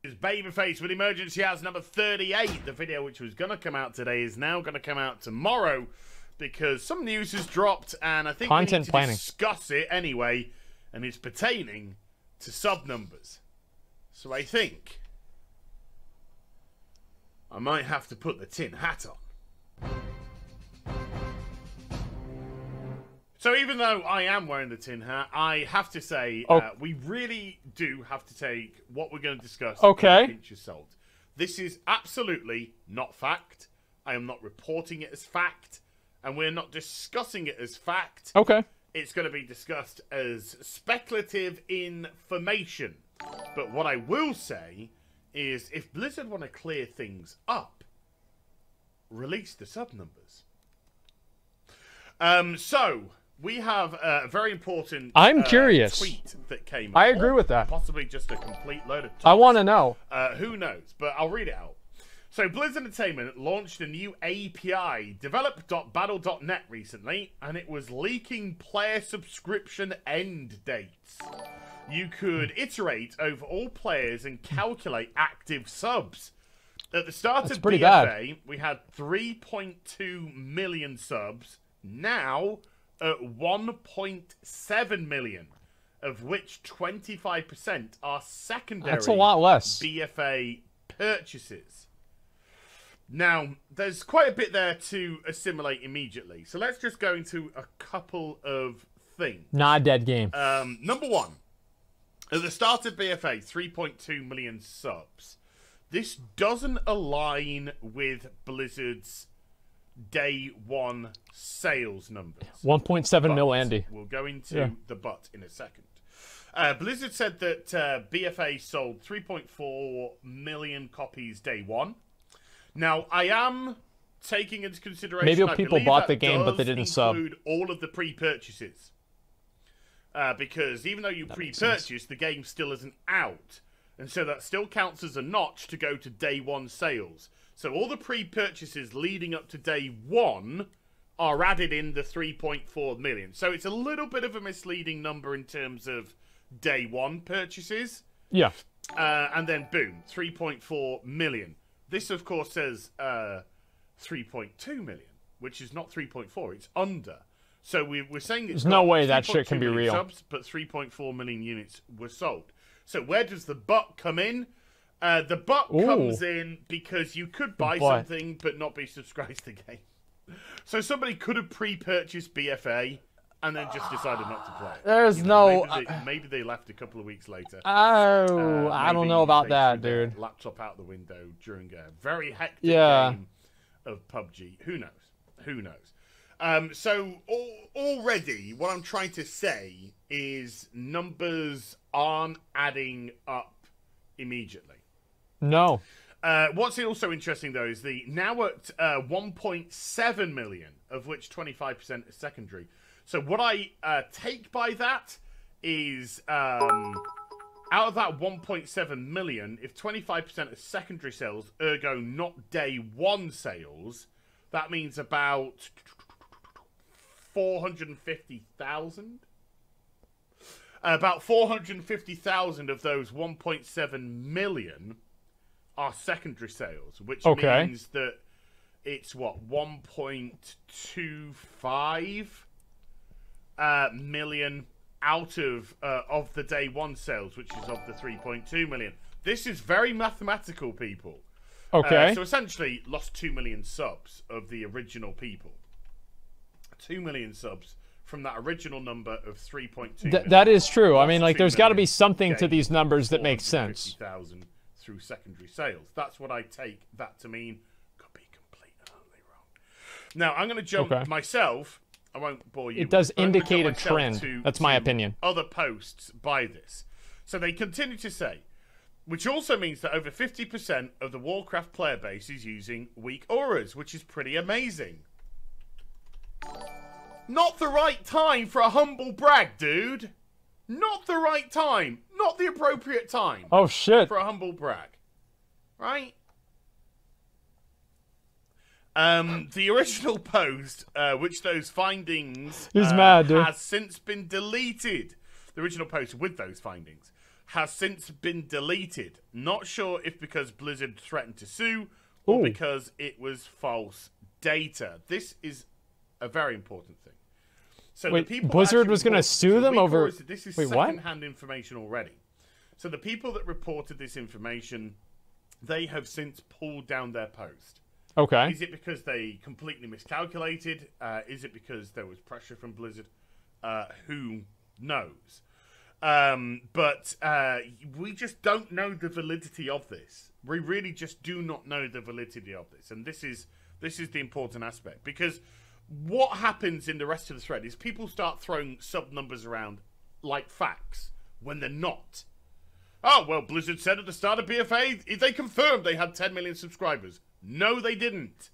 It's Babyface with EmergencyAZ number 38. The video which was going to come out today is now going to come out tomorrow because some news has dropped and I think we need to discuss it anyway, and it's pertaining to sub numbers. So I think I might have to put the tin hat on. So even though I am wearing the tin hat, I have to say we really do have to take what we're going to discuss with a pinch of salt. This is absolutely not fact. I am not reporting it as fact, and we're not discussing it as fact. Okay. It's going to be discussed as speculative information. But what I will say is if Blizzard want to clear things up, release the sub numbers. So we have a very important curious. tweet that came I agree with that. Possibly just a complete load of tweets. I want to know. Who knows? But I'll read it out. So Blizzard Entertainment launched a new API, develop.battle.net, recently, and it was leaking player subscription end dates. You could iterate over all players and calculate active subs. At the start of BFA, we had 3.2 million subs. Now, at 1.7 million, of which 25% are secondary. That's a lot less. BFA purchases. Now, there's quite a bit there to assimilate immediately. So let's just go into a couple of things. Not a dead game. Number one, at the start of BFA, 3.2 million subs. This doesn't align with Blizzard's day one sales numbers. 1.7 mil, Andy. We'll go into the but in a second. Blizzard said that BFA sold 3.4 million copies day one. Now, I am taking into consideration maybe people bought the game, but they didn't sub. Include all of the pre-purchases. Because even though you pre-purchase, the game still isn't out. And so that still counts as a notch to go to day one sales. So all the pre-purchases leading up to day one are added in the 3.4 million. So it's a little bit of a misleading number in terms of day one purchases. Yeah. And then boom, 3.4 million. This, of course, says 3.2 million, which is not 3.4. It's under. So we're saying it's there's no way that shit can be real. Subs, but 3.4 million units were sold. So where does the but come in? The but comes in because you could buy something but not be subscribed to the game. So somebody could have pre-purchased BFA and then just decided not to play it. There's maybe they left a couple of weeks later. Oh, I don't know about that, dude. Laptop out the window during a very hectic game of PUBG. Who knows? Who knows? So already what I'm trying to say is numbers aren't adding up immediately. No. What's also interesting, though, is the now at 1.7 million, of which 25% is secondary. So what I take by that is out of that 1.7 million, if 25% is secondary sales, ergo not day one sales, that means about 450,000. About 450,000 of those 1.7 million are secondary sales, which means that it's what, 1.25 million out of the day one sales, which is of the 3.2 million. This is very mathematical, people. Okay. So essentially, lost 2 million subs of the original people. 2 million subs from that original number of 3.2 million. That is true. I mean, like, there's got to be something to these numbers that makes sense. 450,000 through secondary sales. That's what I take that to mean. Could be completely and utterly wrong. Now, I'm going to jump myself. I won't bore you. It does indicate a trend. That's my opinion. Other posts by this. So they continue to say, which also means that over 50% of the Warcraft player base is using weak auras, which is pretty amazing. Not the right time for a humble brag, dude. Not the right time. Not the appropriate time. Oh, shit. For a humble brag. Right? The original post, which those findings mad, dude. has since been deleted. The original post with those findings has since been deleted. Not sure if because Blizzard threatened to sue or because it was false data. This is a very important thing. So wait, the people Blizzard was going to sue them over... This is wait, second-hand information already. So the people that reported this information, they have since pulled down their post. Okay. Is it because they completely miscalculated? Is it because there was pressure from Blizzard? Who knows? But we just don't know the validity of this. We really just do not know the validity of this. And this is the important aspect. Because what happens in the rest of the thread is people start throwing sub numbers around like facts when they're not. Oh, well, Blizzard said at the start of BFA, they confirmed they had 10 million subscribers. No, they didn't.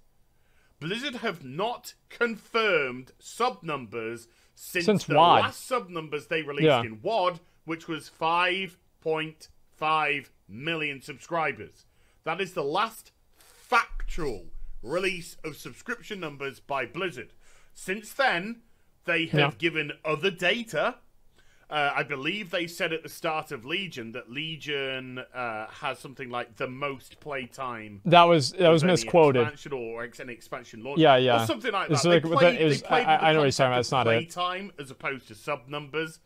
Blizzard have not confirmed sub numbers since the last sub numbers they released in WoD, which was 5.5 million subscribers. That is the last factual release of subscription numbers by Blizzard. Since then, they have given other data. I believe they said at the start of Legion that Legion has something like the most playtime. That was misquoted. Expansion or an expansion launch. Yeah. Or something like it's that. Like, I know what you're talking about. It's not it. Playtime as opposed to sub numbers,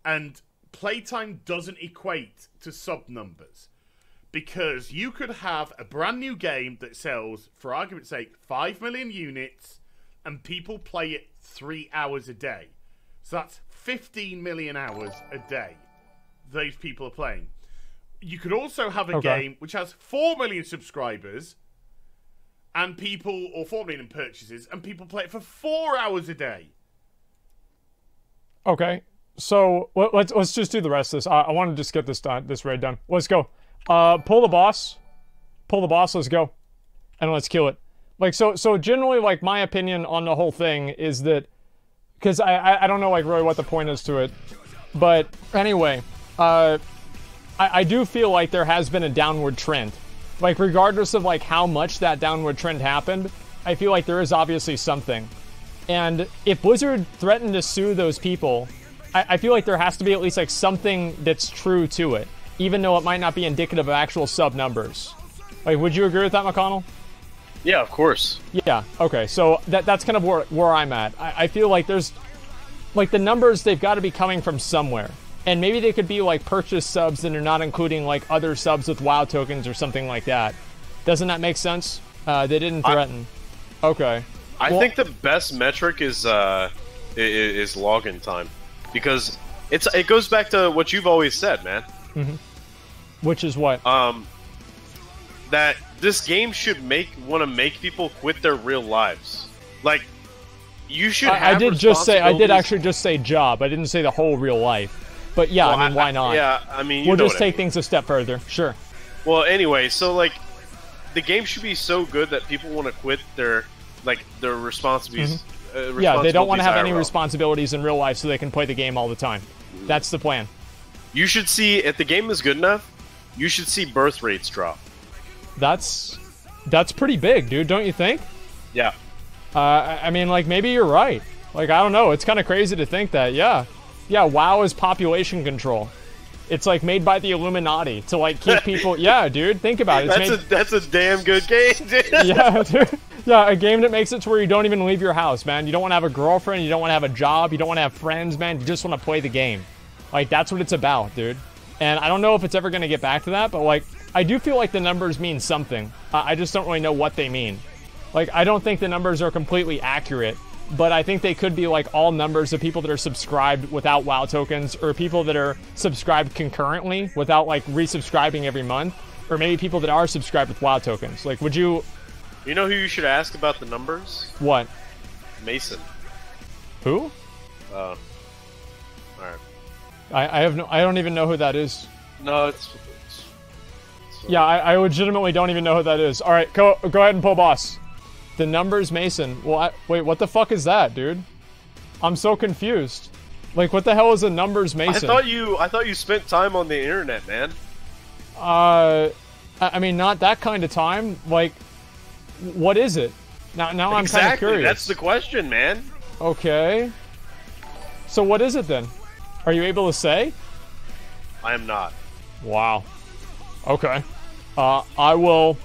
and playtime doesn't equate to sub numbers. Because you could have a brand new game that sells, for argument's sake, 5 million units, and people play it 3 hours a day. So that's 15 million hours a day those people are playing. You could also have a game which has 4 million subscribers, and people, or 4 million purchases, and people play it for 4 hours a day. Okay, so let's just do the rest of this. I want to just get this raid done. Let's go. Pull the boss, let's go, and let's kill it. Like, so generally, like, my opinion on the whole thing is that, because I don't know, like, really what the point is to it, but anyway, I do feel like there has been a downward trend. Like, regardless of, like, how much that downward trend happened, I feel like there is obviously something. And if Blizzard threatened to sue those people, I feel like there has to be at least, like, something that's true to it, even though it might not be indicative of actual sub numbers. Like, would you agree with that, McConnell? Yeah, of course. Yeah, okay, so that's kind of where I'm at. I feel like there's, like, the numbers, they've got to be coming from somewhere. And maybe they could be, like, purchase subs and they're not including, like, other subs with WoW tokens or something like that. Doesn't that make sense? They didn't threaten. Okay. I think the best metric is login time. Because it goes back to what you've always said, man. Mm-hmm. Which is what? That this game should want to make people quit their real lives. Like, you should have I did actually just say job. I didn't say the whole real life. But yeah, well, I mean, why not? Yeah, I mean, we'll just take things a step further. Sure. Well, anyway, so, like, the game should be so good that people want to quit their responsibilities. Mm-hmm. Yeah, they don't want to have any responsibilities in real life so they can play the game all the time. That's the plan. You should see, if the game is good enough, you should see birth rates drop. That's pretty big, dude, don't you think? Yeah. I mean, like, maybe you're right. Like, I don't know. It's kind of crazy to think that, yeah. Yeah, WoW is population control. It's, like, made by the Illuminati to, like, keep people... Yeah, dude, think about it. That's a damn good game, dude. Yeah, dude. Yeah, a game that makes it to where you don't even leave your house, man. You don't want to have a girlfriend. You don't want to have a job. You don't want to have friends, man. You just want to play the game. Like, that's what it's about, dude. And I don't know if it's ever going to get back to that, but, like, I do feel like the numbers mean something. I just don't really know what they mean. Like, I don't think the numbers are completely accurate, but I think they could be, like, all numbers of people that are subscribed without WoW tokens, or people that are subscribed concurrently without, like, resubscribing every month, or maybe people that are subscribed with WoW tokens. Like, would you... You know who you should ask about the numbers? What? Mason. Who? Alright. I don't even know who that is. No, it's yeah, I legitimately don't even know who that is. All right, go ahead and pull boss. The numbers Mason. Well, wait, what the fuck is that, dude? I'm so confused. Like, what the hell is a numbers Mason? I thought you spent time on the internet, man. I mean, not that kind of time. Like, what is it? Now I'm kind of curious. That's the question, man. Okay. So what is it then? Are you able to say? I am not. Wow. Okay. I will...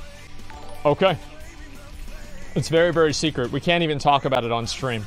Okay. It's very, very secret. We can't even talk about it on stream.